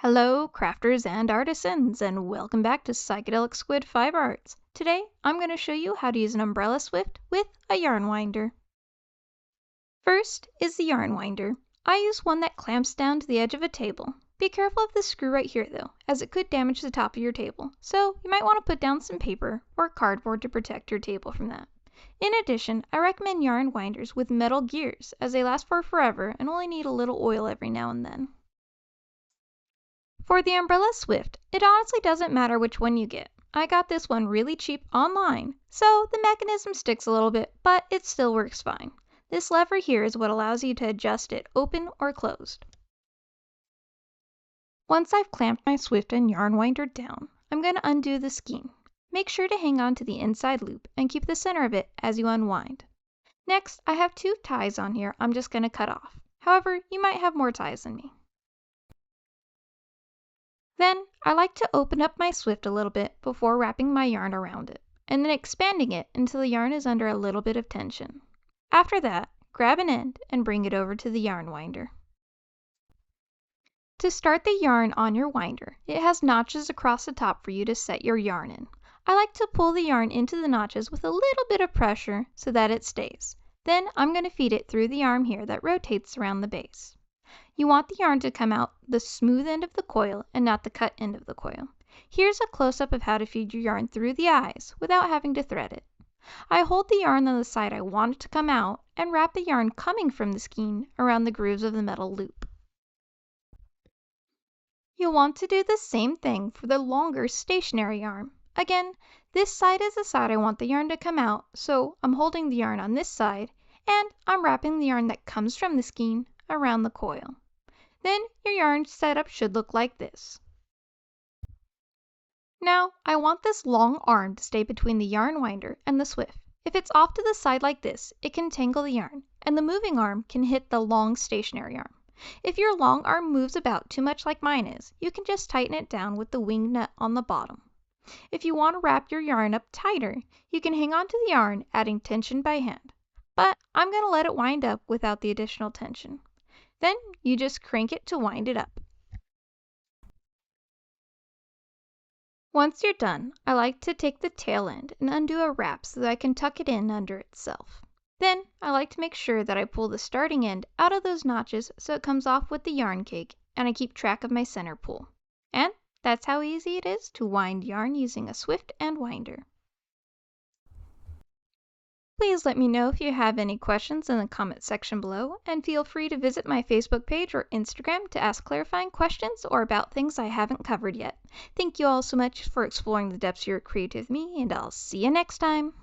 Hello, crafters and artisans, and welcome back to Psychedelic Squid Fiber Arts. Today, I'm going to show you how to use an umbrella swift with a yarn winder. First is the yarn winder. I use one that clamps down to the edge of a table. Be careful of this screw right here though, as it could damage the top of your table, so you might want to put down some paper or cardboard to protect your table from that. In addition, I recommend yarn winders with metal gears, as they last for forever and only need a little oil every now and then. For the umbrella swift, it honestly doesn't matter which one you get. I got this one really cheap online, so the mechanism sticks a little bit, but it still works fine. This lever here is what allows you to adjust it open or closed. Once I've clamped my swift and yarn winder down, I'm going to undo the skein. Make sure to hang on to the inside loop and keep the center of it as you unwind. Next, I have 2 ties on here I'm just going to cut off. However, you might have more ties than me. Then, I like to open up my swift a little bit before wrapping my yarn around it, and then expanding it until the yarn is under a little bit of tension. After that, grab an end and bring it over to the yarn winder. To start the yarn on your winder, it has notches across the top for you to set your yarn in. I like to pull the yarn into the notches with a little bit of pressure so that it stays. Then I'm going to feed it through the arm here that rotates around the base. You want the yarn to come out the smooth end of the coil and not the cut end of the coil. Here's a close-up of how to feed your yarn through the eyes without having to thread it. I hold the yarn on the side I want it to come out and wrap the yarn coming from the skein around the grooves of the metal loop. You'll want to do the same thing for the longer stationary arm. Again, this side is the side I want the yarn to come out, so I'm holding the yarn on this side and I'm wrapping the yarn that comes from the skein around the coil. Then your yarn setup should look like this. Now, I want this long arm to stay between the yarn winder and the swift. If it's off to the side like this, it can tangle the yarn, and the moving arm can hit the long stationary arm. If your long arm moves about too much like mine is, you can just tighten it down with the wing nut on the bottom. If you want to wrap your yarn up tighter, you can hang on to the yarn, adding tension by hand. But I'm going to let it wind up without the additional tension. Then you just crank it to wind it up. Once you're done, I like to take the tail end and undo a wrap so that I can tuck it in under itself. Then I like to make sure that I pull the starting end out of those notches so it comes off with the yarn cake and I keep track of my center pull. And that's how easy it is to wind yarn using a swift and winder. Please let me know if you have any questions in the comment section below, and feel free to visit my Facebook page or Instagram to ask clarifying questions or about things I haven't covered yet. Thank you all so much for exploring the depths of your creativity with me, and I'll see you next time!